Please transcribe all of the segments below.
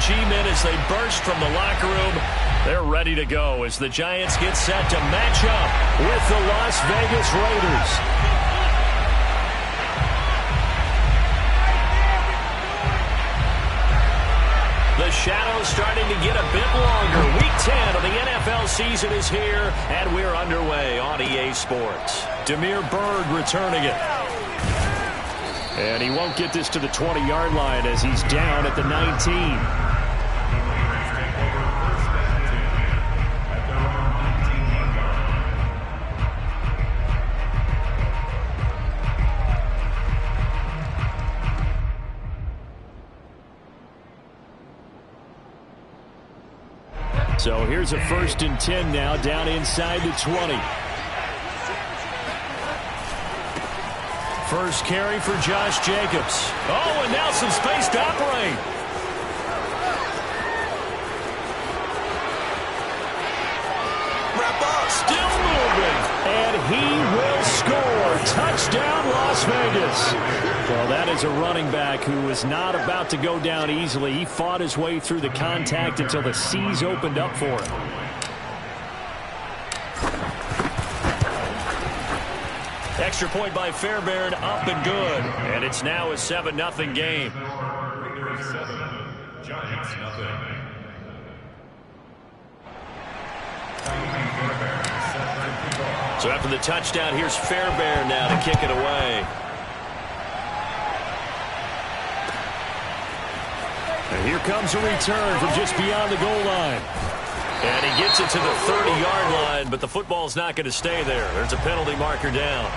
G-men as they burst from the locker room. They're ready to go as the Giants get set to match up with the Las Vegas Raiders. The shadow's starting to get a bit longer. Week 10 of the NFL season is here, and we're underway on EA Sports. Damiere Byrd returning it. And he won't get this to the 20-yard line as he's down at the 19. So here's a 1st and 10 now, down inside the 20. First carry for Josh Jacobs. Oh, and now some space to operate. Wrap up. Still moving. And he will score. Touchdown, Las Vegas. Well, that is a running back who was not about to go down easily. He fought his way through the contact until the seas opened up for him. Extra point by Fairbairn, up and good. And it's now a 7-0 game. Giants nothing. So after the touchdown, here's Fairbairn now to kick it away. And here comes a return from just beyond the goal line. And he gets it to the 30-yard line, but the football's not going to stay there. There's a penalty marker down.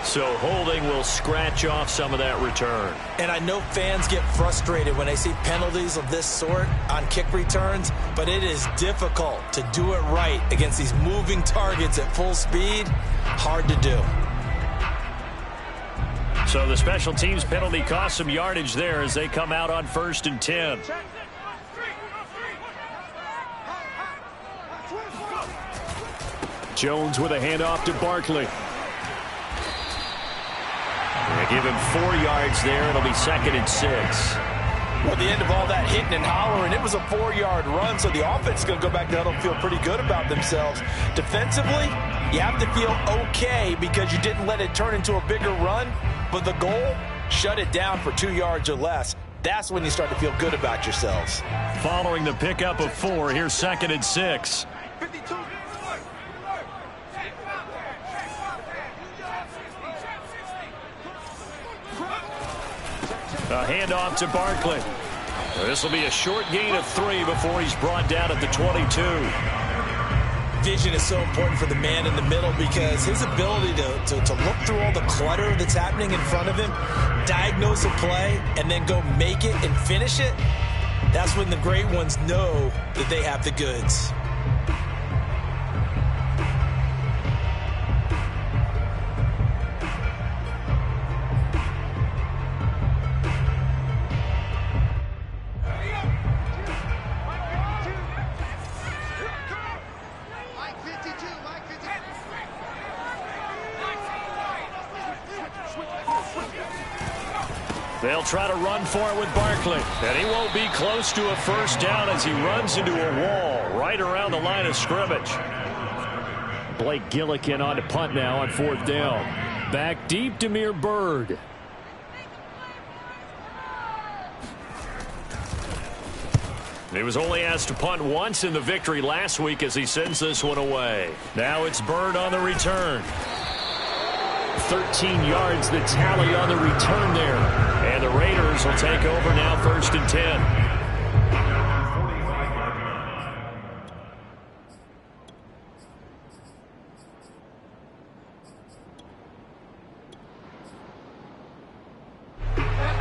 So holding will scratch off some of that return. And I know fans get frustrated when they see penalties of this sort on kick returns, but it is difficult to do it right against these moving targets at full speed. Hard to do. So the special teams penalty cost some yardage there as they come out on 1st and 10. Jones with a handoff to Barkley. They give him 4 yards there. It'll be 2nd and 6. Well, at the end of all that hitting and hollering, it was a 4-yard run, so the offense is going to go back to huddle and feel pretty good about themselves. Defensively, you have to feel okay because you didn't let it turn into a bigger run, but the goal, shut it down for 2 yards or less. That's when you start to feel good about yourselves. Following the pickup of 4, here's 2nd and 6. A handoff to Barkley. This will be a short gain of 3 before he's brought down at the 22. Vision is so important for the man in the middle because his ability to look through all the clutter that's happening in front of him, diagnose a play, and then go make it and finish it, that's when the great ones know that they have the goods. They'll try to run for it with Barkley. And he won't be close to a first down as he runs into a wall right around the line of scrimmage. Blake Gillikin on to punt now on 4th down. Back deep, Damiere Byrd. He was only asked to punt once in the victory last week as he sends this one away. Now it's Byrd on the return. 13 yards the tally on the return there. And the Raiders will take over now 1st and 10.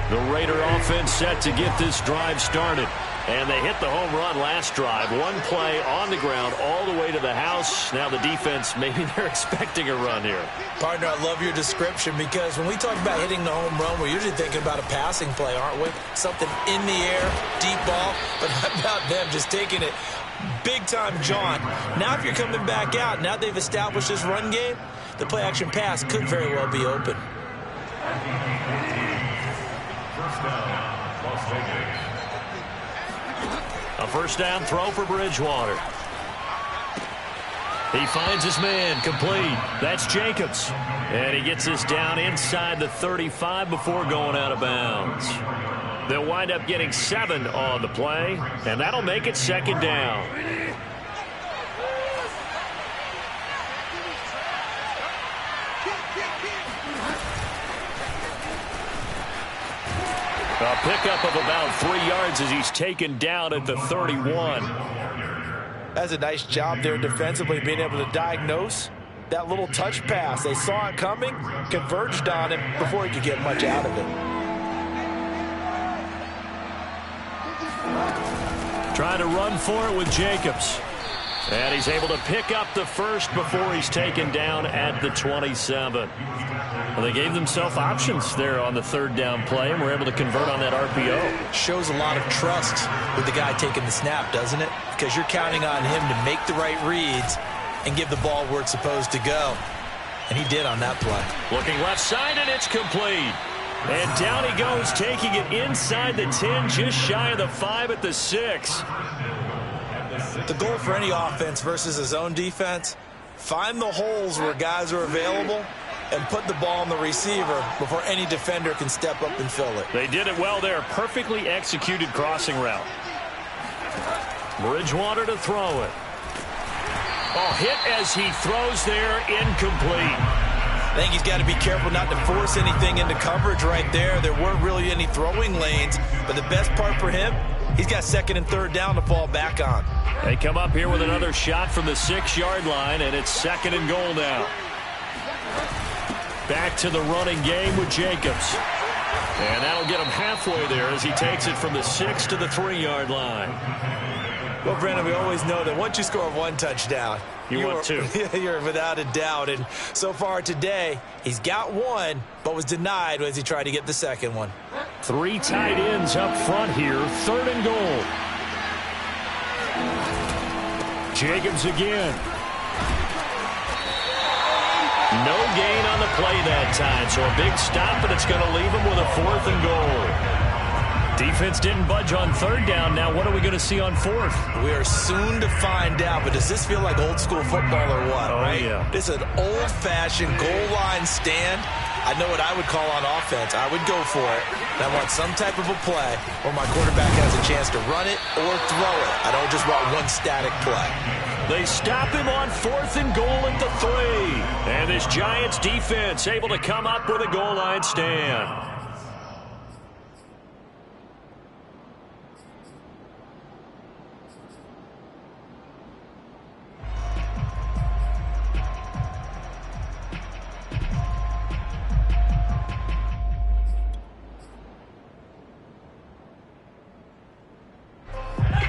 The Raider offense set to get this drive started. And they hit the home run last drive. One play on the ground all the way to the house. Now the defense, maybe they're expecting a run here. Partner, I love your description because when we talk about hitting the home run, we're usually thinking about a passing play, aren't we? Something in the air, deep ball. But how about them just taking it big-time jaunt? Now if you're coming back out, now they've established this run game, the play-action pass could very well be open. First down, Las Vegas. first down throw for Bridgewater. He finds his man, complete. That's Jacobs. And he gets this down inside the 35 before going out of bounds. They'll wind up getting 7 on the play, and that'll make it second down. A pickup of about 3 yards as he's taken down at the 31. That's a nice job there defensively, being able to diagnose that little touch pass. They saw it coming, converged on him before he could get much out of it. Trying to run for it with Jacobs. And he's able to pick up the first before he's taken down at the 27. Well, they gave themselves options there on the third down play, and were able to convert on that RPO. Shows a lot of trust with the guy taking the snap, doesn't it? Because you're counting on him to make the right reads and give the ball where it's supposed to go. And he did on that play. Looking left side, and it's complete. And down he goes, taking it inside the 10, just shy of the 5 at the 6. The goal for any offense versus his own defense, find the holes where guys are available and put the ball on the receiver before any defender can step up and fill it. They did it well there. Perfectly executed crossing route. Bridgewater to throw it. Oh, hit as he throws there, incomplete. I think he's got to be careful not to force anything into coverage right there. There weren't really any throwing lanes, but the best part for him, he's got second and third down to fall back on. They come up here with another shot from the 6-yard line, and it's second and goal now. Back to the running game with Jacobs. And that'll get him halfway there as he takes it from the 6 to the 3-yard line. Well, Brandon, we always know that once you score one touchdown, you want two. You're without a doubt. And so far today, he's got one, but was denied as he tried to get the second one. 3 tight ends up front here. Third and goal. Jacobs again. No gain on the play that time, so a big stop, and it's going to leave him with a 4th and goal. Defense didn't budge on third down. Now what are we going to see on 4th? We are soon to find out, but does this feel like old school football or what? Oh, right? Yeah. This is an old-fashioned goal line stand. I know what I would call on offense. I would go for it. And I want some type of a play where my quarterback has a chance to run it or throw it. I don't just want one static play. They stop him on 4th and goal at the 3. And this Giants defense able to come up with a goal line stand.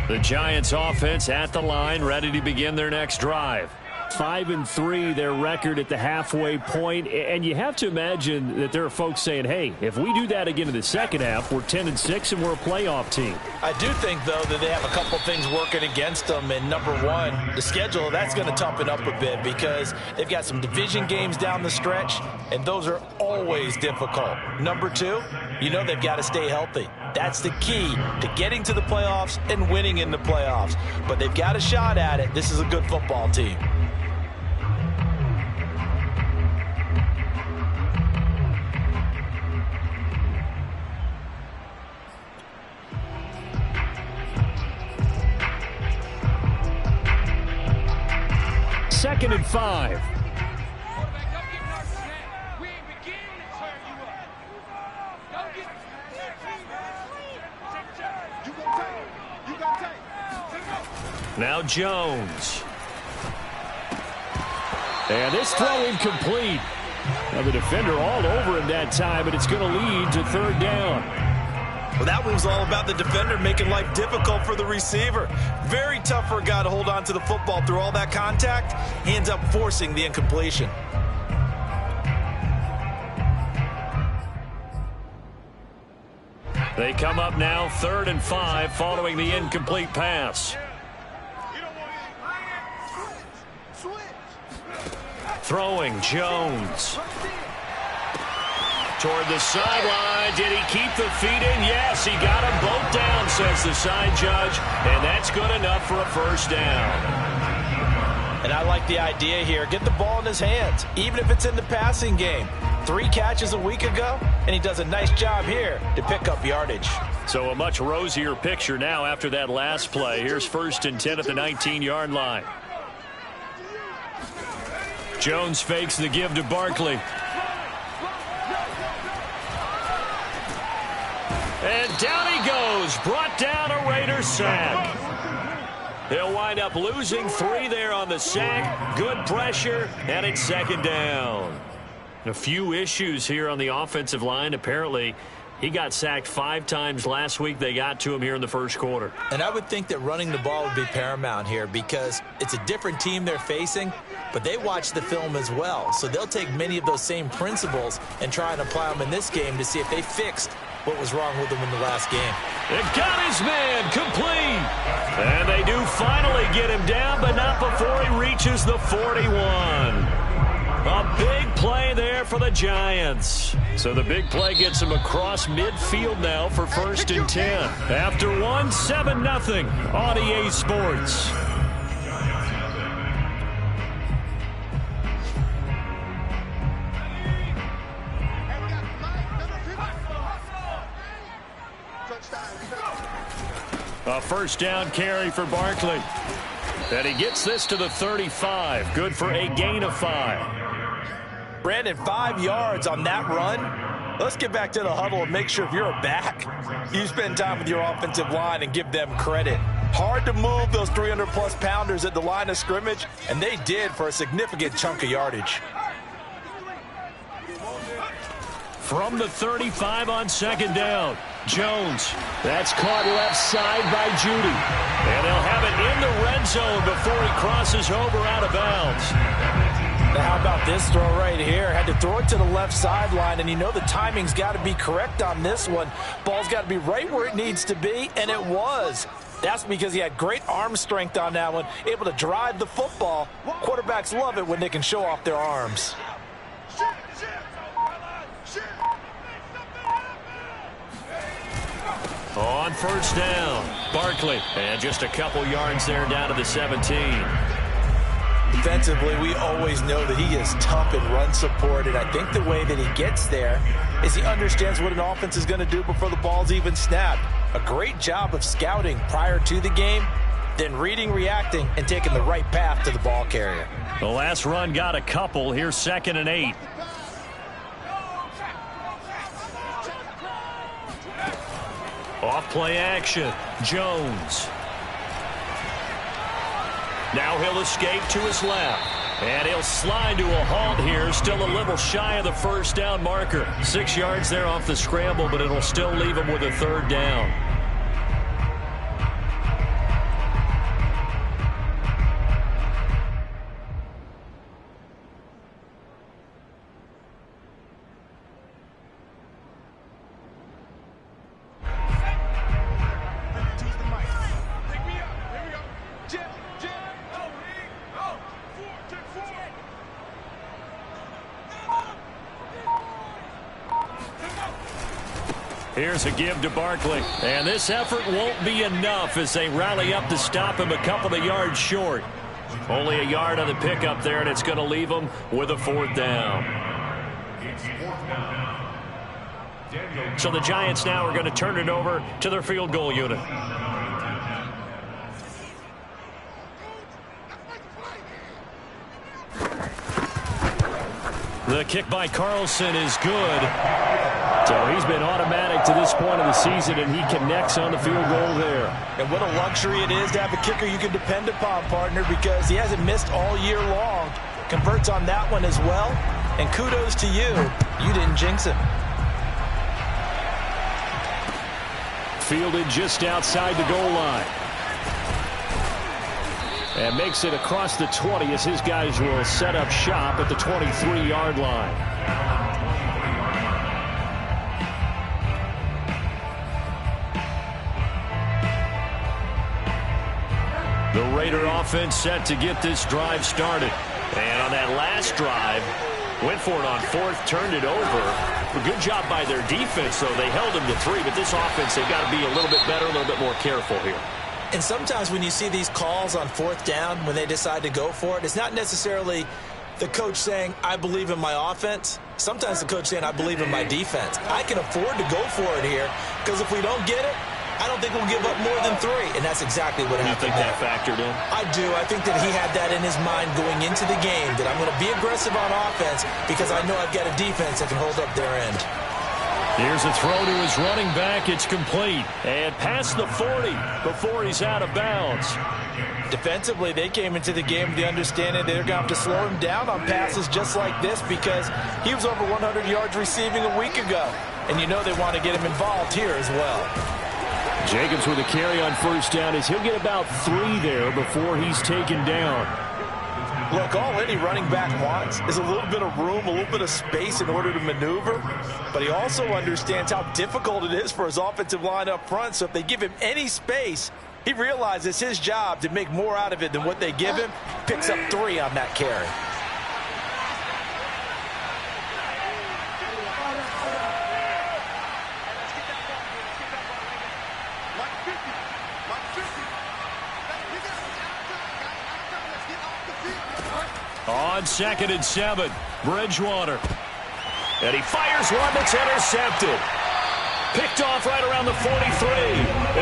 The Giants offense at the line, ready to begin their next drive. 5-3, their record at the halfway point, and you have to imagine that there are folks saying, hey, if we do that again in the second half, we're 10-6 and we're a playoff team. I do think, though, that they have a couple things working against them, and number one, the schedule, that's going to toughen up a bit because they've got some division games down the stretch, and those are always difficult. Number two, you know they've got to stay healthy. That's the key to getting to the playoffs and winning in the playoffs. But they've got a shot at it. This is a good football team. Second and 5. Now Jones. And this throw incomplete. Now the defender all over him that time, but it's going to lead to third down. Well, that one was all about the defender making life difficult for the receiver. Very tough for a guy to hold on to the football through all that contact. He ends up forcing the incompletion. They come up now 3rd and 5 following the incomplete pass. Throwing Jones. toward the sideline. Did he keep the feet in? Yes, he got them both down, says the side judge, and that's good enough for a first down. And I like the idea here. Get the ball in his hands, even if it's in the passing game. 3 catches a week ago, and he does a nice job here to pick up yardage. So a much rosier picture now after that last play. Here's 1st and 10 at the 19-yard line. Jones fakes the give to Barkley. And down he goes. Brought down a Raiders sack. He'll wind up losing 3 there on the sack. Good pressure, and it's 2nd down. A few issues here on the offensive line. Apparently, he got sacked 5 times last week. They got to him here in the first quarter. And I would think that running the ball would be paramount here because it's a different team they're facing, but they watch the film as well. So they'll take many of those same principles and try and apply them in this game to see if they fixed what was wrong with them in the last game. They've got his man complete. And they do finally get him down, but not before he reaches the 41. A big play there for the Giants. So the big play gets him across midfield now for 1st and 10. After 1, 7-0 on EA Sports. A first down carry for Barkley. And he gets this to the 35. Good for a gain of 5. Brandon, 5 yards on that run. Let's get back to the huddle and make sure if you're a back, you spend time with your offensive line and give them credit. Hard to move those 300-plus pounders at the line of scrimmage, and they did for a significant chunk of yardage. From the 35 on 2nd down, Jones. That's caught left side by Judy. And they'll have it in the red zone before he crosses over out of bounds. Now how about this throw right here? Had to throw it to the left sideline, and you know the timing's got to be correct on this one. Ball's got to be right where it needs to be, and it was. That's because he had great arm strength on that one, able to drive the football. Quarterbacks love it when they can show off their arms. On 1st down, Barkley. And just a couple yards there down to the 17. Defensively, we always know that he is tough in run support, and I think the way that he gets there is he understands what an offense is going to do before the ball's even snapped. A great job of scouting prior to the game, then reading, reacting, and taking the right path to the ball carrier. The last run got a couple. Here's 2nd and 8. Off play action, Jones. Now he'll escape to his left. And he'll slide to a halt here, still a little shy of the 1st down marker. 6 yards there off the scramble, but it'll still leave him with a 3rd down. Here's a give to Barkley. And this effort won't be enough as they rally up to stop him a couple of yards short. Only a yard on the pickup there, and it's going to leave him with a 4th down. So the Giants now are going to turn it over to their field goal unit. The kick by Carlson is good. So he's been automatic to this point of the season, and he connects on the field goal there. And what a luxury it is to have a kicker you can depend upon, partner, because he hasn't missed all year long. Converts on that one as well. And kudos to you. You didn't jinx him. Fielded just outside the goal line. And makes it across the 20 as his guys will set up shop at the 23-yard line. The Raider offense set to get this drive started. And on that last drive, went for it on 4th, turned it over. A good job by their defense, though. They held him to 3, but this offense, they've got to be a little bit better, a little bit more careful here. And sometimes when you see these calls on 4th down, when they decide to go for it, it's not necessarily the coach saying, I believe in my offense. Sometimes the coach saying, I believe in my defense. I can afford to go for it here, because if we don't get it, I don't think we'll give up more than 3, and that's exactly what happened. You think that factored in? I do. I think that he had that in his mind going into the game, that I'm going to be aggressive on offense because I know I've got a defense that can hold up their end. Here's a throw to his running back. It's complete. And past the 40 before he's out of bounds. Defensively, they came into the game with the understanding they're going to have to slow him down on passes just like this because he was over 100 yards receiving a week ago. And you know they want to get him involved here as well. Jacobs with a carry on 1st down as he'll get about 3 there before he's taken down. Look, all any running back wants is a little bit of room, a little bit of space in order to maneuver. But he also understands how difficult it is for his offensive line up front. So if they give him any space, he realizes it's his job to make more out of it than what they give him. Picks up 3 on that carry. On 2nd and 7, Bridgewater. And he fires one that's intercepted. Picked off right around the 43.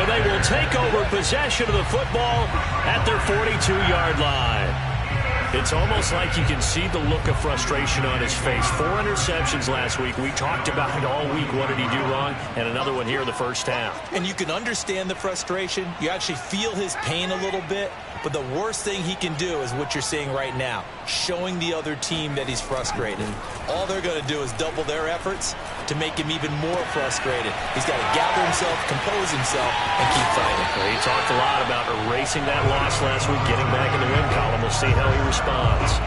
And they will take over possession of the football at their 42-yard line. It's almost like you can see the look of frustration on his face. 4 interceptions last week. We talked about it all week. What did he do wrong? And another one here in the first half. And you can understand the frustration. You actually feel his pain a little bit. But the worst thing he can do is what you're seeing right now, showing the other team that he's frustrated. All they're going to do is double their efforts to make him even more frustrated. He's got to gather himself, compose himself, and keep fighting. Well, he talked a lot about erasing that loss last week, getting back in the win column. We'll see how he responds.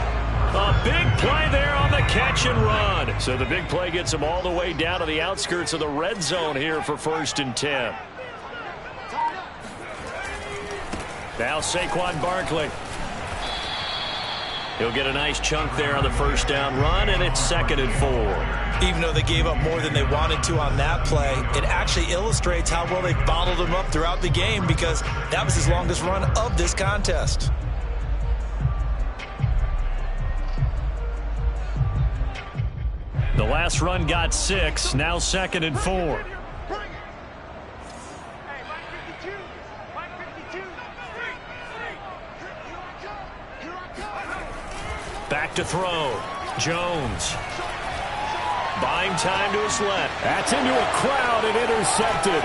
A big play there on the catch and run. So the big play gets him all the way down to the outskirts of the red zone here for 1st and 10. Now Saquon Barkley. He'll get a nice chunk there on the 1st down run, and it's 2nd and 4. Even though they gave up more than they wanted to on that play, it actually illustrates how well they bottled him up throughout the game because that was his longest run of this contest. The last run got 6, now 2nd and 4. Back to throw. Jones. Buying time to his left. That's into a crowd and intercepted.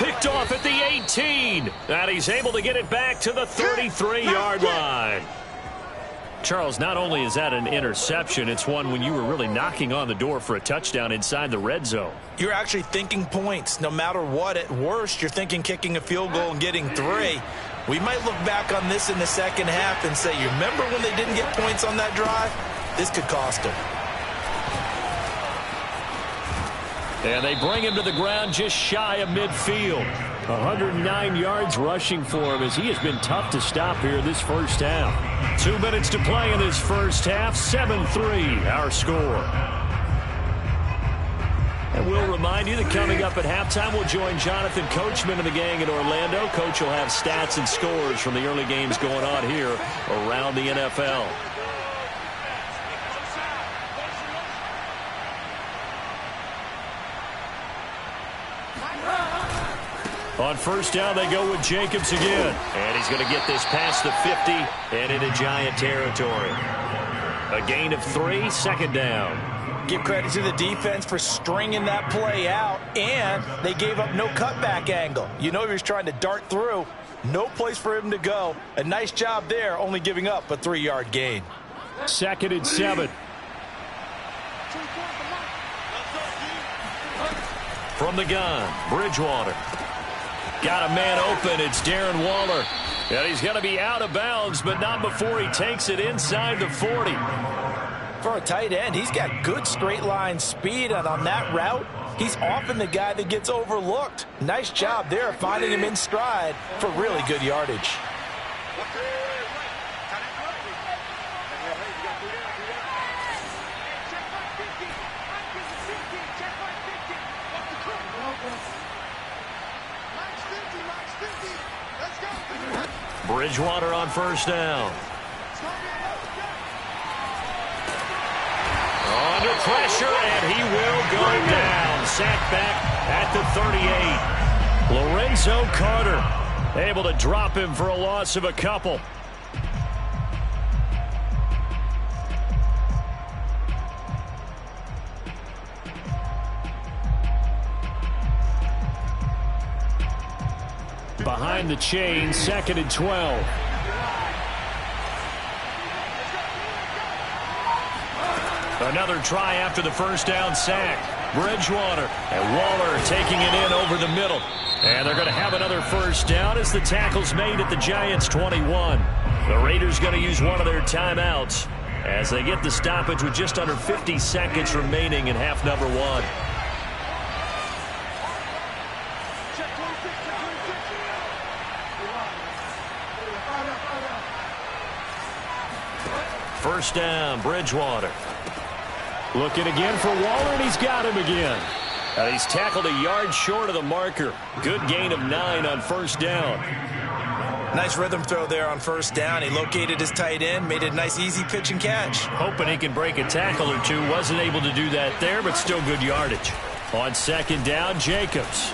Picked off at the 18. And he's able to get it back to the 33-yard line. Charles, not only is that an interception, it's one when you were really knocking on the door for a touchdown inside the red zone. You're actually thinking points. No matter what, at worst, you're thinking kicking a field goal and getting 3. We might look back on this in the second half and say, you remember when they didn't get points on that drive? This could cost them. And they bring him to the ground just shy of midfield. 109 yards rushing for him as he has been tough to stop here this first half. 2 minutes to play in this first half. 7-3 our score. And we'll remind you that coming up at halftime, we'll join Jonathan Coachman and the gang in Orlando. Coach will have stats and scores from the early games going on here around the NFL. On 1st down, they go with Jacobs again. And he's going to get this past the 50 and into Giant territory. A gain of 3, 2nd down. Give credit to the defense for stringing that play out, and they gave up no cutback angle. You know he was trying to dart through. No place for him to go. A nice job there, only giving up a 3-yard gain. 2nd and 7. From the gun, Bridgewater. Got a man open. It's Darren Waller. And he's going to be out of bounds, but not before he takes it inside the 40. For a tight end, he's got good straight line speed, and on that route, he's often the guy that gets overlooked. Nice job there finding him in stride for really good yardage. Bridgewater on first down. Under pressure, and he will go down. Sacked back at the 38. Lorenzo Carter able to drop him for a loss of a couple. Behind the chain, 2nd and 12. Another try after the first down sack. Bridgewater and Waller taking it in over the middle. And they're going to have another first down as the tackle's made at the Giants' 21. The Raiders going to use one of their timeouts as they get the stoppage with just under 50 seconds remaining in half number 1. First down, Bridgewater. Looking again for Waller, and he's got him again. He's tackled a yard short of the marker. Good gain of 9 on first down. Nice rhythm throw there on first down. He located his tight end, made it a nice easy pitch and catch. Hoping he can break a tackle or two. Wasn't able to do that there, but still good yardage. On second down, Jacobs.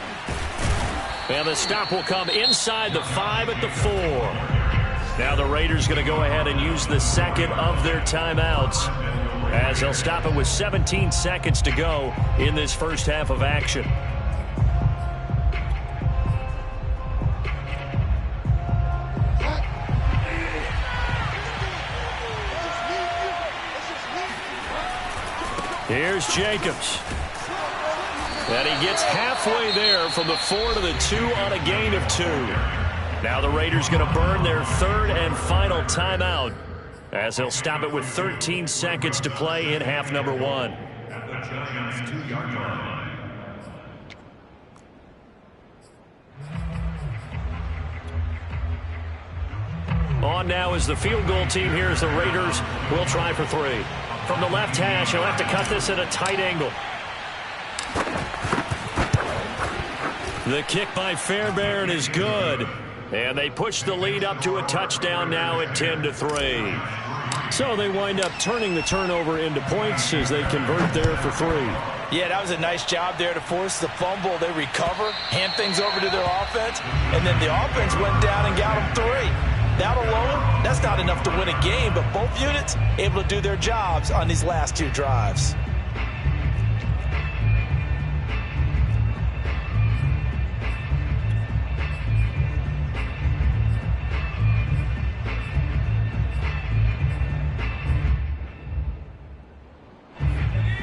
And the stop will come inside the 5 at the 4. Now the Raiders going to go ahead and use the second of their timeouts as they'll stop it with 17 seconds to go in this first half of action. Here's Jacobs. And he gets halfway there from the 4 to the 2 on a gain of 2. Now the Raiders going to burn their third and final timeout as they'll stop it with 13 seconds to play in half number 1. At the Giants' 2-yard line. On now is the field goal team here as the Raiders will try for 3. From the left hash, he'll have to cut this at a tight angle. The kick by Fairbairn is good. And they push the lead up to a touchdown now at 10-3. So they wind up turning the turnover into points as they convert there for 3. Yeah, that was a nice job there to force the fumble. They recover, hand things over to their offense, and then the offense went down and got them 3. That alone, that's not enough to win a game, but both units able to do their jobs on these last 2 drives.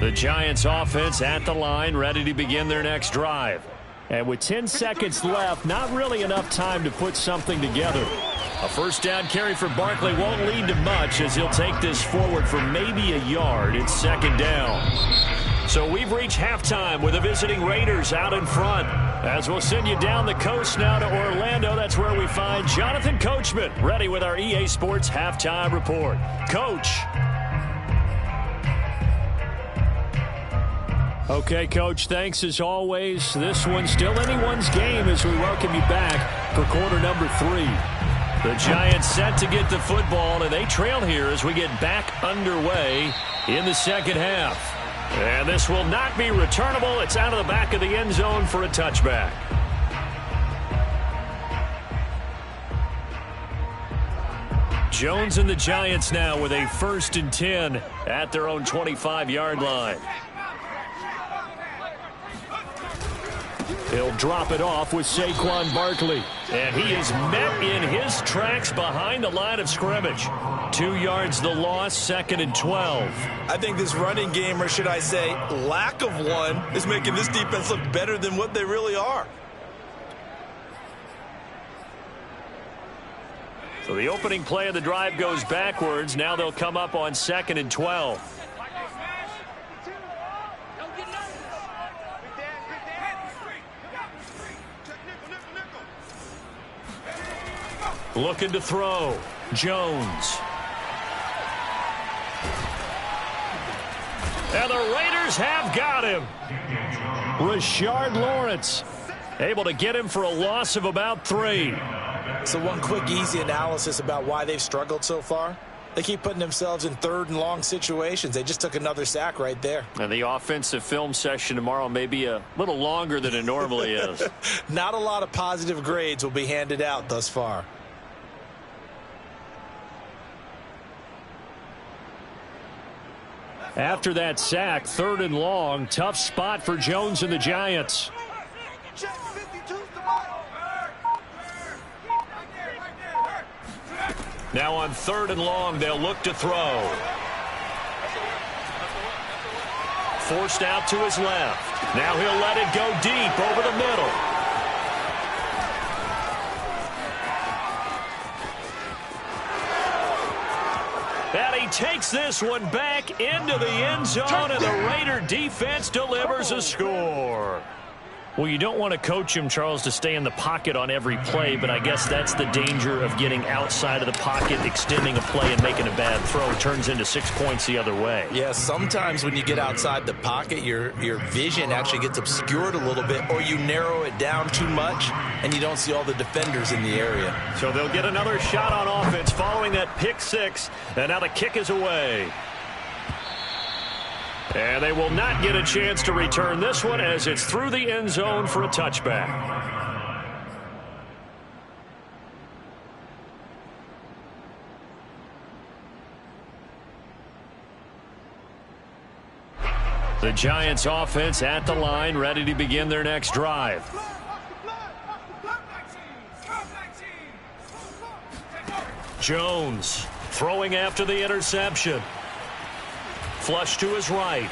The Giants offense at the line, ready to begin their next drive. And with 10 seconds left, not really enough time to put something together. A first down carry for Barkley won't lead to much as he'll take this forward for maybe a yard. It's second down. So we've reached halftime with the visiting Raiders out in front. As we'll send you down the coast now to Orlando, that's where we find Jonathan Coachman ready with our EA Sports Halftime Report. Coach. Okay, Coach, thanks as always. This one's still anyone's game as we welcome you back for quarter number 3. The Giants set to get the football, and they trail here as we get back underway in the second half. And this will not be returnable. It's out of the back of the end zone for a touchback. Jones and the Giants now with a 1st and 10 at their own 25-yard line. He'll drop it off with Saquon Barkley. And he is met in his tracks behind the line of scrimmage. 2 yards the loss, 2nd and 12. I think this running game, or should I say lack of one, is making this defense look better than what they really are. So the opening play of the drive goes backwards. Now they'll come up on 2nd and 12. Looking to throw. Jones. And the Raiders have got him. Rashard Lawrence able to get him for a loss of about 3. So one quick, easy analysis about why they've struggled so far. They keep putting themselves in third and long situations. They just took another sack right there. And the offensive film session tomorrow may be a little longer than it normally is. Not a lot of positive grades will be handed out thus far. After that sack, third and long, tough spot for Jones and the Giants. Now on third and long, they'll look to throw. Forced out to his left. Now he'll let it go deep over the middle. And he takes this one back into the end zone, and the Raider defense delivers a score. Well, you don't want to coach him, Charles, to stay in the pocket on every play, but I guess that's the danger of getting outside of the pocket, extending a play, and making a bad throw. It turns into 6 points the other way. Yeah, sometimes when you get outside the pocket, your vision actually gets obscured a little bit, or you narrow it down too much, and you don't see all the defenders in the area. So they'll get another shot on offense following that pick six, and now the kick is away. And they will not get a chance to return this one as it's through the end zone for a touchback. The Giants offense at the line, ready to begin their next drive. Jones throwing after the interception. Flush to his right.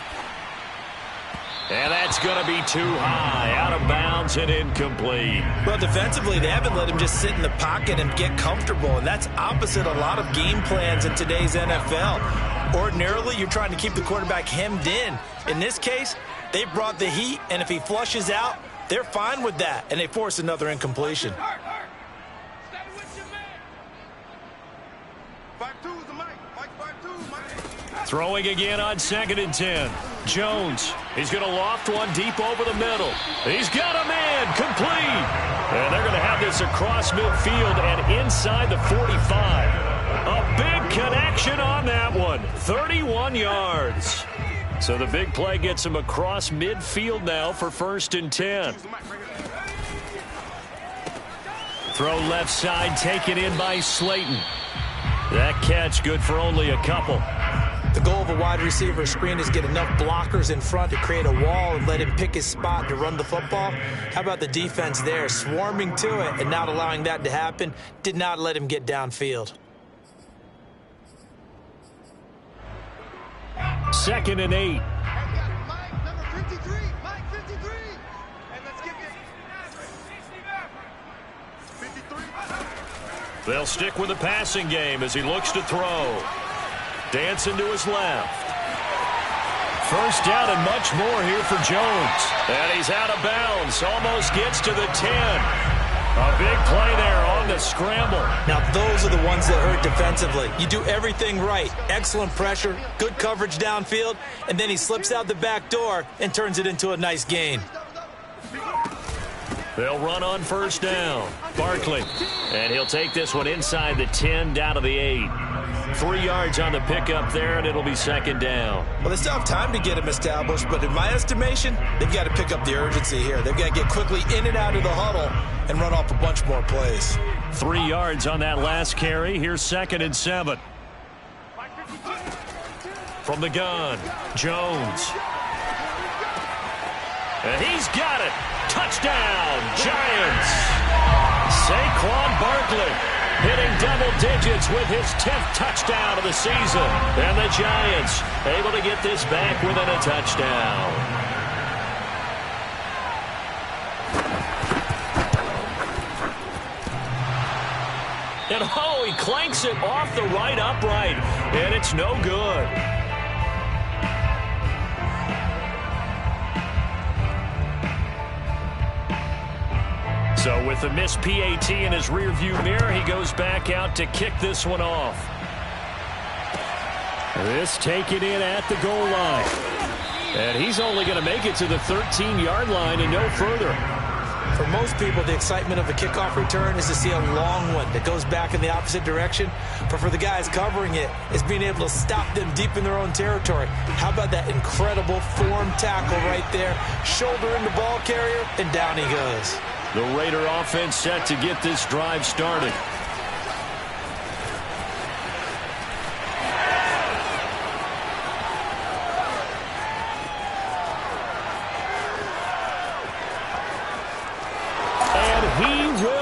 And that's going to be too high. Out of bounds and incomplete. Well, defensively, they haven't let him just sit in the pocket and get comfortable, and that's opposite a lot of game plans in today's NFL. Ordinarily, you're trying to keep the quarterback hemmed in. In this case, they brought the heat, and if he flushes out, they're fine with that, and they force another incompletion. Throwing again on 2nd and 10. Jones, he's going to loft one deep over the middle. He's got a man, complete. And they're going to have this across midfield and inside the 45. A big connection on that one, 31 yards. So the big play gets him across midfield now for 1st and 10. Throw left side, taken in by Slayton. That catch good for only a couple. The goal of a wide receiver screen is get enough blockers in front to create a wall and let him pick his spot to run the football. How about the defense there, swarming to it and not allowing that to happen? Did not let him get downfield. 2nd and 8. They'll stick with the passing game as he looks to throw. Dancing to his left. First down and much more here for Jones. And he's out of bounds. Almost gets to the 10. A big play there on the scramble. Now those are the ones that hurt defensively. You do everything right. Excellent pressure, good coverage downfield, and then he slips out the back door and turns it into a nice gain. They'll run on first down. Barkley. And he'll take this one inside the 10 down to the 8. 3 yards on the pickup there, and it'll be 2nd down. Well, they still have time to get him established, but in my estimation, they've got to pick up the urgency here. They've got to get quickly in and out of the huddle and run off a bunch more plays. 3 yards on that last carry. Here's 2nd and 7. From the gun, Jones. And he's got it. Touchdown, Giants. Saquon Barkley hitting double digits with his 10th touchdown of the season. And the Giants able to get this back within a touchdown. And oh, he clanks it off the right upright. And it's no good. So with the missed PAT in his rearview mirror, he goes back out to kick this one off. This taken in at the goal line. And he's only going to make it to the 13-yard line and no further. For most people, the excitement of a kickoff return is to see a long one that goes back in the opposite direction. But for the guys covering it, it's being able to stop them deep in their own territory. How about that incredible form tackle right there? Shoulder into ball carrier, and down he goes. The Raider offense set to get this drive started.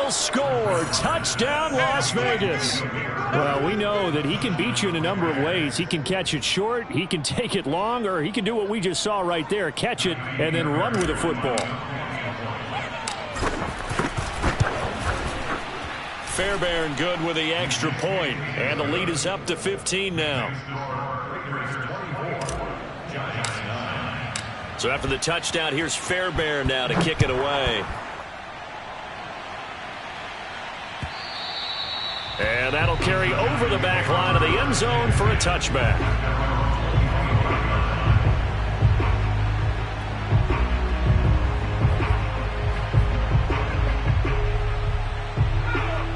Score. Touchdown, Las Vegas. Well, we know that he can beat you in a number of ways. He can catch it short, he can take it long, or he can do what we just saw right there, catch it and then run with the football. Fairbairn good with the extra point, and the lead is up to 15 now. So after the touchdown, here's Fairbairn now to kick it away. And that'll carry over the back line of the end zone for a touchback.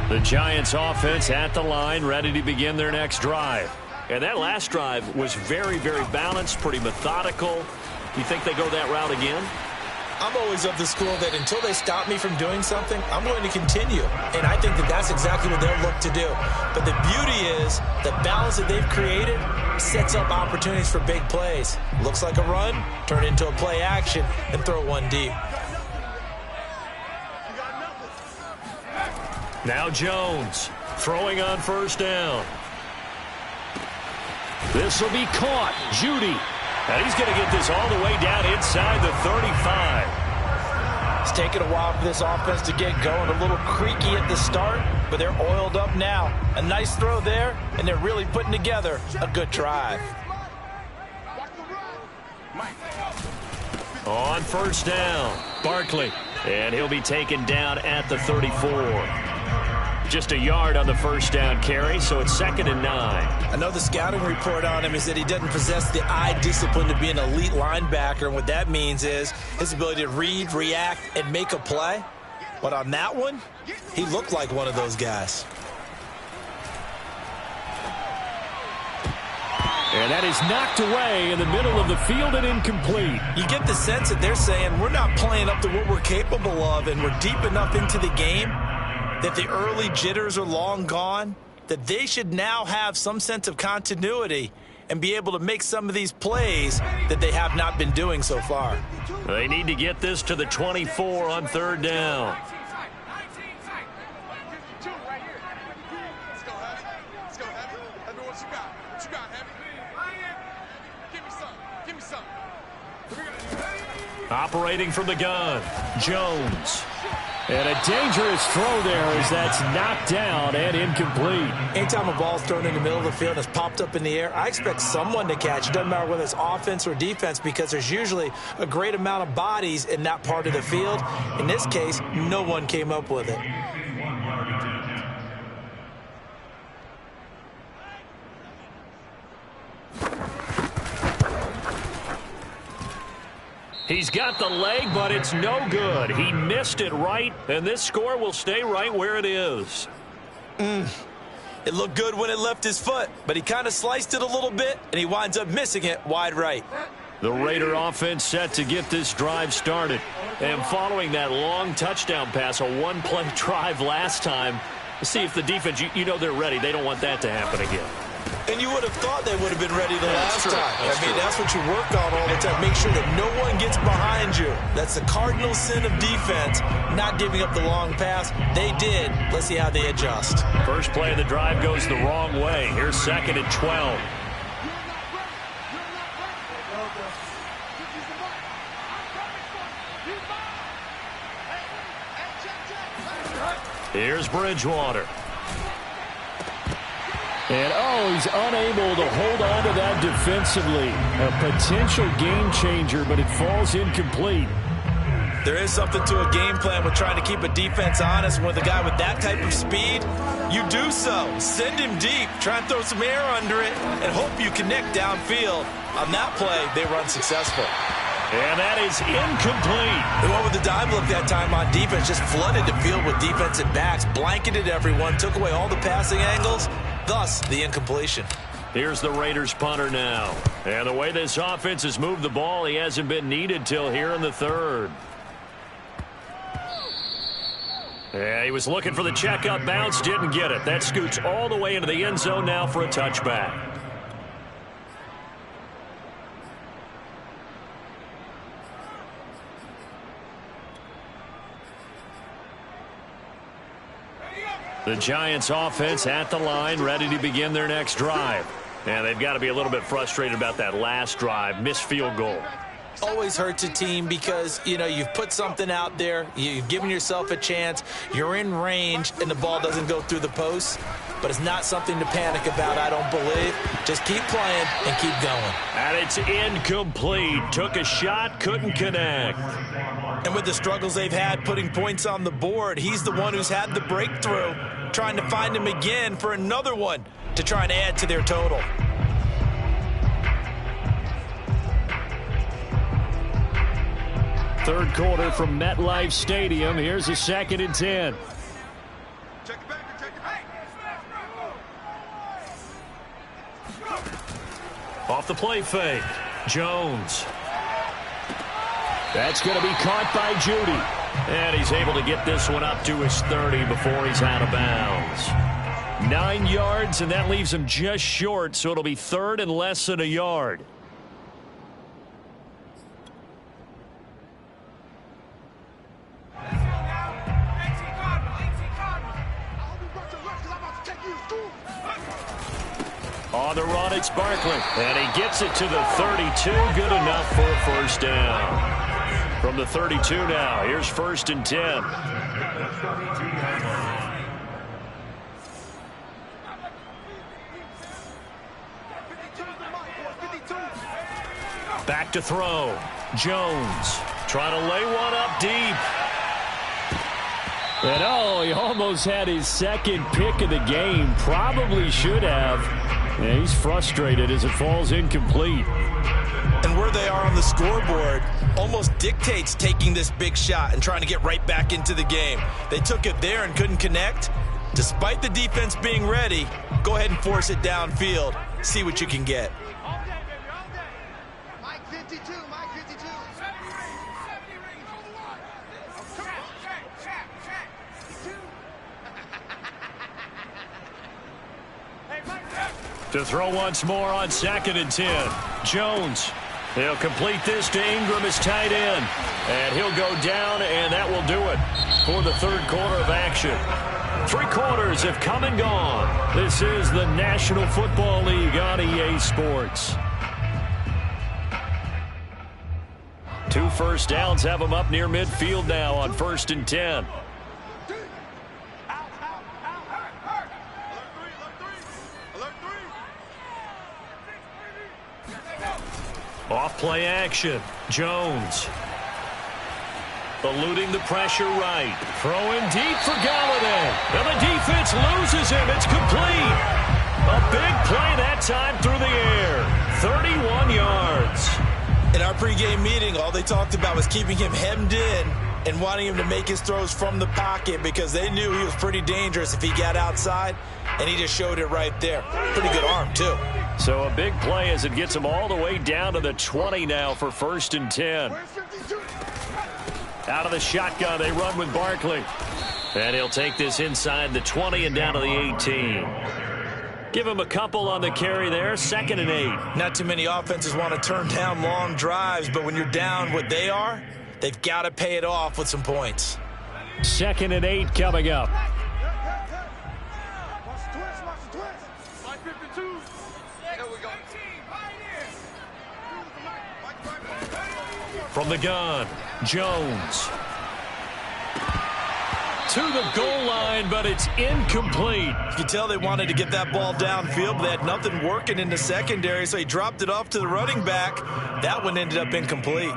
The Giants offense at the line, ready to begin their next drive. And that last drive was very, very balanced, pretty methodical. You think they go that route again? I'm always of the school that until they stop me from doing something, I'm going to continue. And I think that that's exactly what they'll look to do. But the beauty is the balance that they've created sets up opportunities for big plays. Looks like a run, turn into a play action, and throw one deep. Now Jones throwing on first down. This will be caught. Judy. And he's going to get this all the way down inside the 35. It's taken a while for this offense to get going. A little creaky at the start, but they're oiled up now. A nice throw there, and they're really putting together a good drive. On first down, Barkley. And he'll be taken down at the 34. Just a yard on the first down carry, so it's 2nd and 9. I know the scouting report on him is that he doesn't possess the eye discipline to be an elite linebacker, and what that means is his ability to read, react, and make a play. But on that one, he looked like one of those guys. And that is knocked away in the middle of the field and incomplete. You get the sense that they're saying we're not playing up to what we're capable of, and we're deep enough into the game that the early jitters are long gone, that they should now have some sense of continuity and be able to make some of these plays that they have not been doing so far. They need to get this to the 24 on 3rd down. Operating from the gun, Jones. And a dangerous throw there as that's knocked down and incomplete. Anytime a ball's thrown in the middle of the field and it's popped up in the air, I expect someone to catch. It doesn't matter whether it's offense or defense, because there's usually a great amount of bodies in that part of the field. In this case, no one came up with it. He's got the leg, but it's no good. He missed it right, and this score will stay right where it is. It looked good when it left his foot, but he kind of sliced it a little bit, and he winds up missing it wide right. The Raider offense set to get this drive started. And following that long touchdown pass, a one-play drive last time, see if the defense, you know they're ready. They don't want that to happen again. And you would have thought they would have been ready the last time. I mean, that's what you work on all the time. Make sure that no one gets behind you. That's the cardinal sin of defense, not giving up the long pass. They did. Let's see how they adjust. First play of the drive goes the wrong way. Here's 2nd and 12. Here's Bridgewater. And, he's unable to hold on to that defensively. A potential game changer, but it falls incomplete. There is something to a game plan with trying to keep a defense honest. With a guy with that type of speed, you do so. Send him deep. Try and throw some air under it and hope you connect downfield. On that play, they run successful. And that is incomplete. And what with the dive look that time on defense, just flooded the field with defensive backs, blanketed everyone, took away all the passing angles, thus the incompletion. Here's the Raiders punter now. And the way this offense has moved the ball, he hasn't been needed till here in the third. Yeah, he was looking for the checkup bounce, didn't get it. That scoots all the way into the end zone now for a touchback. The Giants offense at the line, ready to begin their next drive. And they've got to be a little bit frustrated about that last drive, missed field goal. Always hurts a team because, you know, you've put something out there, you've given yourself a chance, you're in range, and the ball doesn't go through the post. But it's not something to panic about, I don't believe. Just keep playing and keep going. And it's incomplete. Took a shot, couldn't connect. And with the struggles they've had putting points on the board, he's the one who's had the breakthrough, trying to find him again for another one to try and add to their total. Third quarter from MetLife Stadium. Here's a 2nd and 10. Off the play fake. Jones. That's going to be caught by Judy. And he's able to get this one up to his 30 before he's out of bounds. 9 yards, and that leaves him just short, so it'll be 3rd and less than a yard. On the run, it's Barkley. And he gets it to the 32. Good enough for a first down. From the 32 now, here's 1st and 10. Back to throw. Jones trying to lay one up deep. And oh, he almost had his 2nd pick of the game. Probably should have. Yeah, he's frustrated as it falls incomplete. And where they are on the scoreboard almost dictates taking this big shot and trying to get right back into the game. They took it there and couldn't connect. Despite the defense being ready, go ahead and force it downfield. See what you can get. Mike 52, Mike 52. To throw once more on 2nd and 10. Jones. He'll complete this to Ingram as tight end. And he'll go down, and that will do it for the third quarter of action. 3 quarters have come and gone. This is the National Football League on EA Sports. 2 first downs have them up near midfield now on 1st and 10. Off play action. Jones. Eluding the pressure right. Throwing deep for Galladay. And the defense loses him. It's complete. A big play that time through the air. 31 yards. In our pregame meeting, all they talked about was keeping him hemmed in and wanting him to make his throws from the pocket because they knew he was pretty dangerous if he got outside, and he just showed it right there. Pretty good arm, too. So a big play as it gets him all the way down to the 20 now for 1st and 10. Out of the shotgun, they run with Barkley. And he'll take this inside the 20 and down to the 18. Give him a couple on the carry there, 2nd and 8. Not too many offenses want to turn down long drives, but when you're down what they are, they've got to pay it off with some points. 2nd and 8 coming up. From the gun, Jones. To the goal line, but it's incomplete. You can tell they wanted to get that ball downfield, but they had nothing working in the secondary, so he dropped it off to the running back. That one ended up incomplete.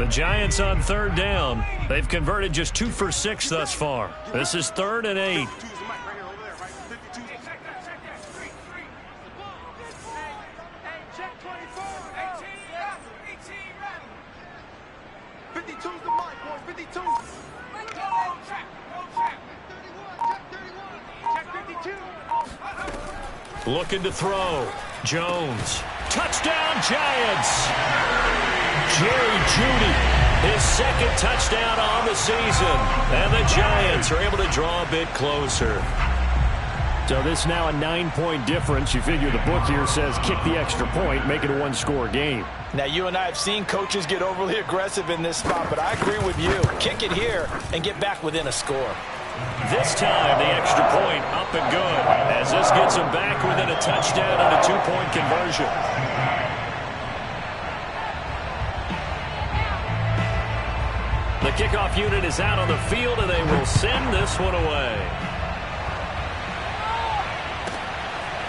The Giants on third down. They've converted just 2 for 6 thus far. This is 3rd and 8. Looking to throw. Jones. Touchdown, Giants. Jerry Jeudy, his 2nd touchdown on the season. And the Giants are able to draw a bit closer. So this now a 9-point difference. You figure the book here says kick the extra point, make it a 1-score game. Now, you and I have seen coaches get overly aggressive in this spot, but I agree with you. Kick it here and get back within a score. This time, the extra point up and good, as this gets them back within a touchdown and a 2-point conversion. The kickoff unit is out on the field, and they will send this one away.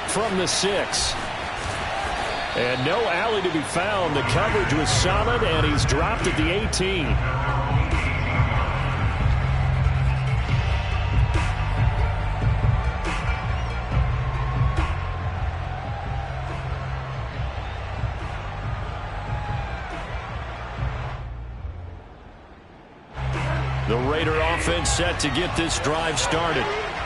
From the 6. And no alley to be found. The coverage was solid, and he's dropped at the 18. The Raider offense set to get this drive started.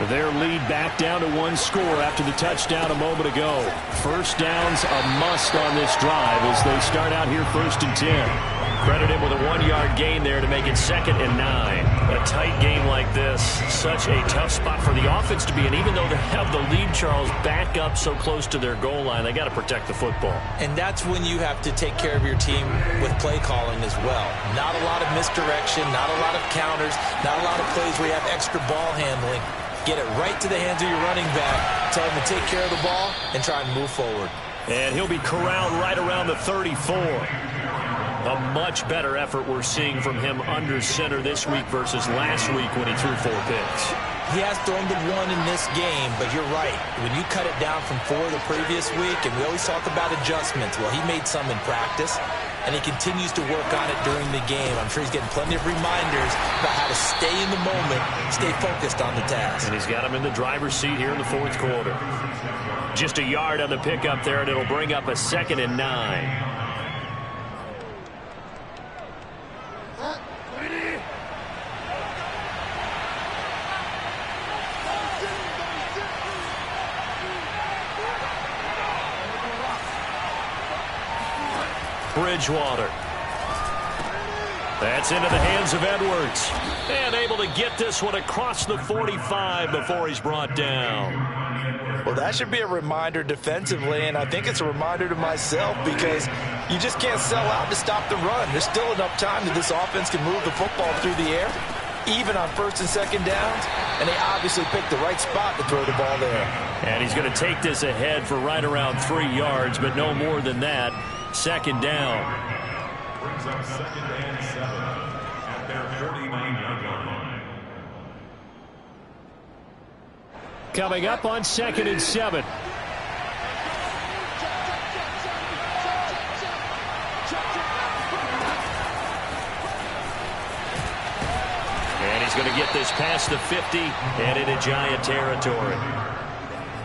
Their lead back down to 1 score after the touchdown a moment ago. First down's a must on this drive as they start out here 1st and 10. Credit him with a 1-yard gain there to make it 2nd and 9. A tight game like this, such a tough spot for the offense to be in. Even though they have the lead, Charles, back up so close to their goal line, they got to protect the football. And that's when you have to take care of your team with play calling as well. Not a lot of misdirection, not a lot of counters, not a lot of plays where you have extra ball handling. Get it right to the hands of your running back, tell him to take care of the ball, and try and move forward. And he'll be corralled right around the 34. A much better effort we're seeing from him under center this week versus last week when he threw 4 picks. He has thrown the 1 in this game, but you're right. When you cut it down from 4 the previous week, and we always talk about adjustments, well, he made some in practice, and he continues to work on it during the game. I'm sure he's getting plenty of reminders about how to stay in the moment, stay focused on the task. And he's got him in the driver's seat here in the 4th quarter. Just a yard on the pickup there, and it'll bring up a 2nd and 9. Bridgewater. That's into the hands of Edwards. And able to get this one across the 45 before he's brought down. Well, that should be a reminder defensively, and I think it's a reminder to myself because you just can't sell out to stop the run. There's still enough time that this offense can move the football through the air, even on 1st and 2nd downs, and they obviously picked the right spot to throw the ball there. And he's going to take this ahead for right around 3 yards, but no more than that. 2nd down. Brings up 2nd and 7 at their 49-yard line. Coming up on 2nd and 7. And he's going to get this past the 50 and into Giant territory.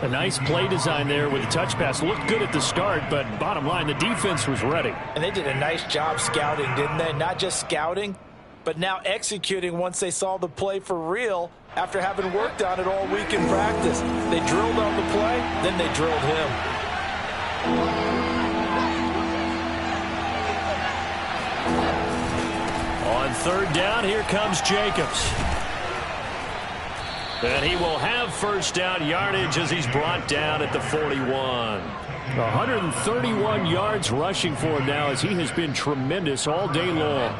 A nice play design there with the touch pass. Looked good at the start, but bottom line, the defense was ready. And they did a nice job scouting, didn't they? Not just scouting, but now executing once they saw the play for real after having worked on it all week in practice. They drilled on the play, then they drilled him. On 3rd down, here comes Jacobs. And he will have 1st down yardage as he's brought down at the 41. 131 yards rushing for him now as he has been tremendous all day long.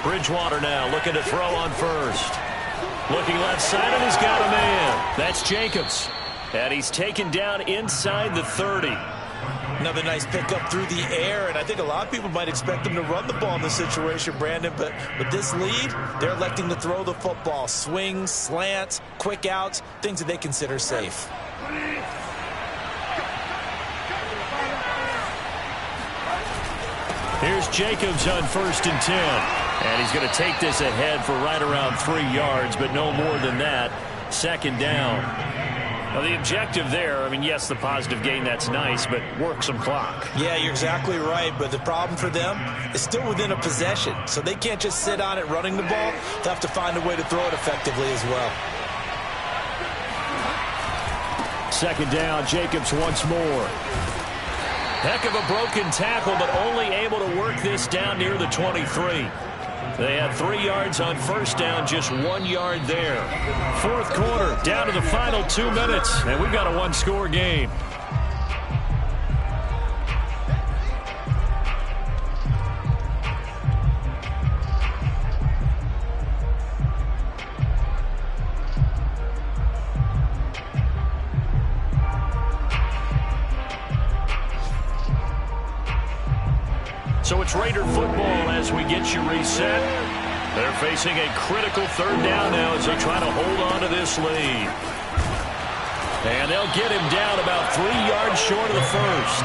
Bridgewater now looking to throw on 1st. Looking left side, and he's got a man. That's Jacobs. And he's taken down inside the 30. Another nice pickup through the air, and I think a lot of people might expect them to run the ball in this situation, Brandon, but with this lead, they're electing to throw the football. Swings, slants, quick outs, things that they consider safe. Here's Jacobs on 1st and 10. And he's going to take this ahead for right around 3 yards, but no more than that. 2nd down. Well, the objective there, I mean, yes, the positive gain, that's nice, but work some clock. Yeah, you're exactly right, but the problem for them is still within a possession, so they can't just sit on it running the ball. They'll have to find a way to throw it effectively as well. 2nd down, Jacobs once more. Heck of a broken tackle, but only able to work this down near the 23. They had 3 yards on 1st down, just 1 yard there. 4th quarter, down to the final 2 minutes, and we've got a 1-score game. So it's Raider football as we get you reset. They're facing a critical 3rd down now as they try to hold on to this lead. And they'll get him down about 3 yards short of the 1st.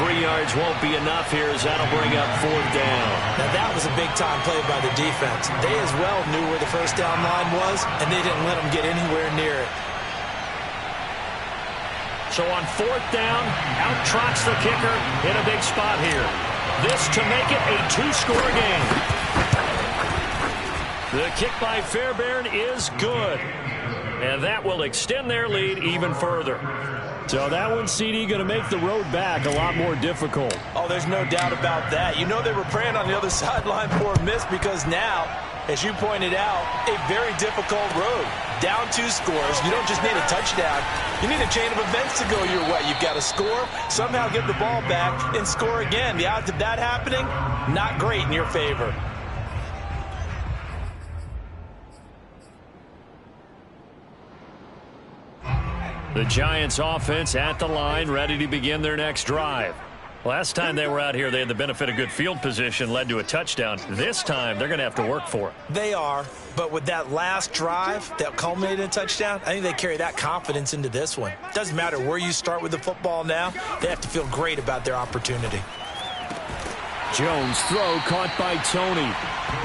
3 yards won't be enough here as that'll bring up 4th down. Now that was a big-time play by the defense. They as well knew where the 1st down line was, and they didn't let them get anywhere near it. So on 4th down, out trots the kicker in a big spot here. This to make it a 2-score game. The kick by Fairbairn is good. And that will extend their lead even further. So that one, CD, going to make the road back a lot more difficult. Oh, there's no doubt about that. You know they were praying on the other sideline for a miss because now, as you pointed out, a very difficult road. Down 2 scores. You don't just need a touchdown. You need a chain of events to go your way. You've got to score, somehow get the ball back, and score again. The odds of that happening, not great in your favor. The Giants offense at the line, ready to begin their next drive. Last time they were out here, they had the benefit of good field position, led to a touchdown. This time, they're going to have to work for it. They are, but with that last drive that culminated in a touchdown, I think they carry that confidence into this one. Doesn't matter where you start with the football now, they have to feel great about their opportunity. Jones throw caught by Tony.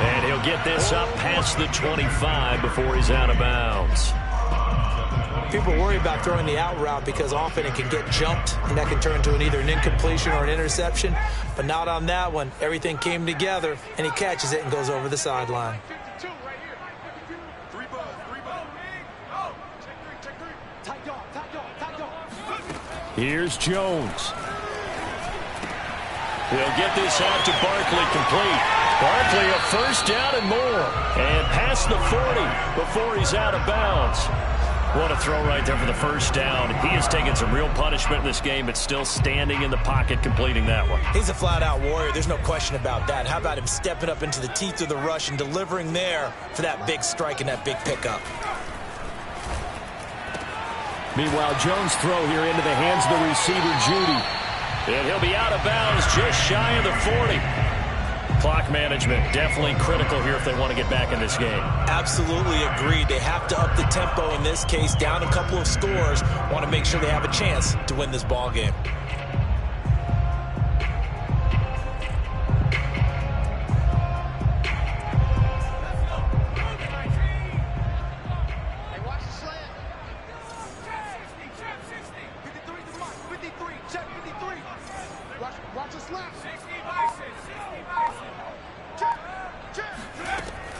And he'll get this up past the 25 before he's out of bounds. People worry about throwing the out route because often it can get jumped, and that can turn into either an incompletion or an interception. But not on that one. Everything came together, and he catches it and goes over the sideline. Here's Jones. He'll get this out to Barkley complete. Barkley a 1st down and more. And past the 40 before he's out of bounds. What a throw right there for the 1st down. He has taken some real punishment in this game, but still standing in the pocket completing that one. He's a flat-out warrior. There's no question about that. How about him stepping up into the teeth of the rush and delivering there for that big strike and that big pickup? Meanwhile, Jones' throw here into the hands of the receiver, Judy. And he'll be out of bounds just shy of the 40. Clock management definitely critical here if they want to get back in this game. Absolutely agreed. They have to up the tempo in this case, down a couple of scores. Want to make sure they have a chance to win this ball game.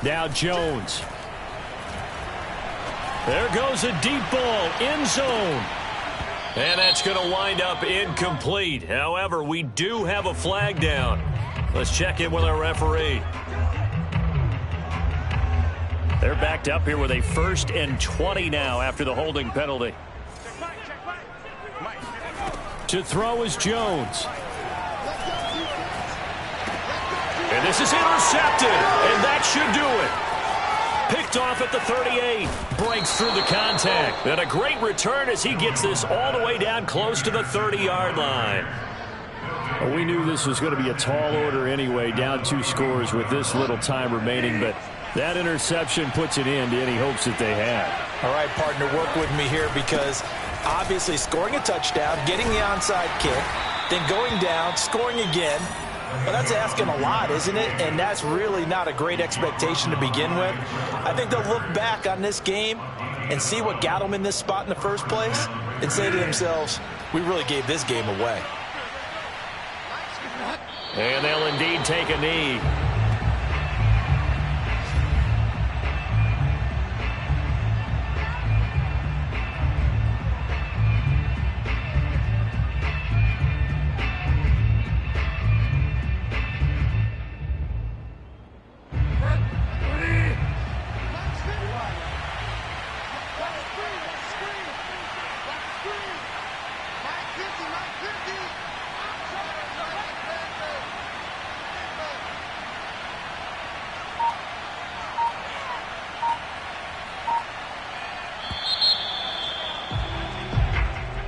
Now Jones. There goes a deep ball, end zone. And that's going to wind up incomplete. However, we do have a flag down. Let's check in with our referee. They're backed up here with a 1st and 20 now after the holding penalty. To throw is Jones. And this is intercepted, and that should do it. Picked off at the 38. Breaks through the contact. And a great return as he gets this all the way down close to the 30-yard line. Well, we knew this was going to be a tall order anyway, down 2 scores with this little time remaining, but that interception puts it in to any hopes that they had. All right, partner, work with me here because obviously scoring a touchdown, getting the onside kick, then going down, scoring again, Well, that's asking a lot, isn't it? And that's really not a great expectation to begin with. I think they'll look back on this game and see what got them in this spot in the first place and say to themselves, we really gave this game away. And they'll indeed take a knee.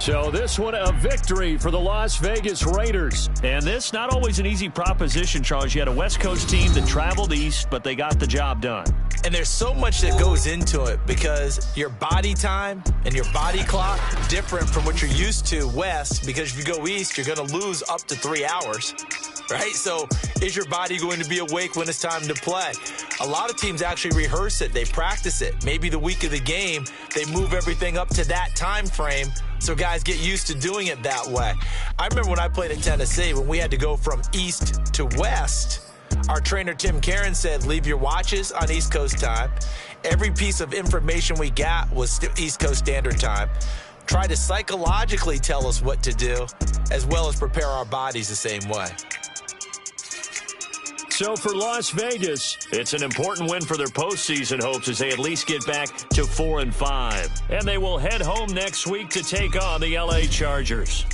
So this one a victory for the Las Vegas Raiders. And this not always an easy proposition, Charles. You had a West Coast team that traveled east, but they got the job done. And there's so much that goes into it because your body time and your body clock different from what you're used to west, because if you go east, you're going to lose up to 3 hours, right? So is your body going to be awake when it's time to play? A lot of teams actually rehearse it. They practice it. Maybe the week of the game, they move everything up to that time frame so guys get used to doing it that way. I remember when I played at Tennessee, when we had to go from east to west, our trainer, Tim Karen, said, leave your watches on East Coast time. Every piece of information we got was East Coast Standard Time. Try to psychologically tell us what to do, as well as prepare our bodies the same way. So for Las Vegas, it's an important win for their postseason hopes as they at least get back to 4-5. And they will head home next week to take on the LA Chargers.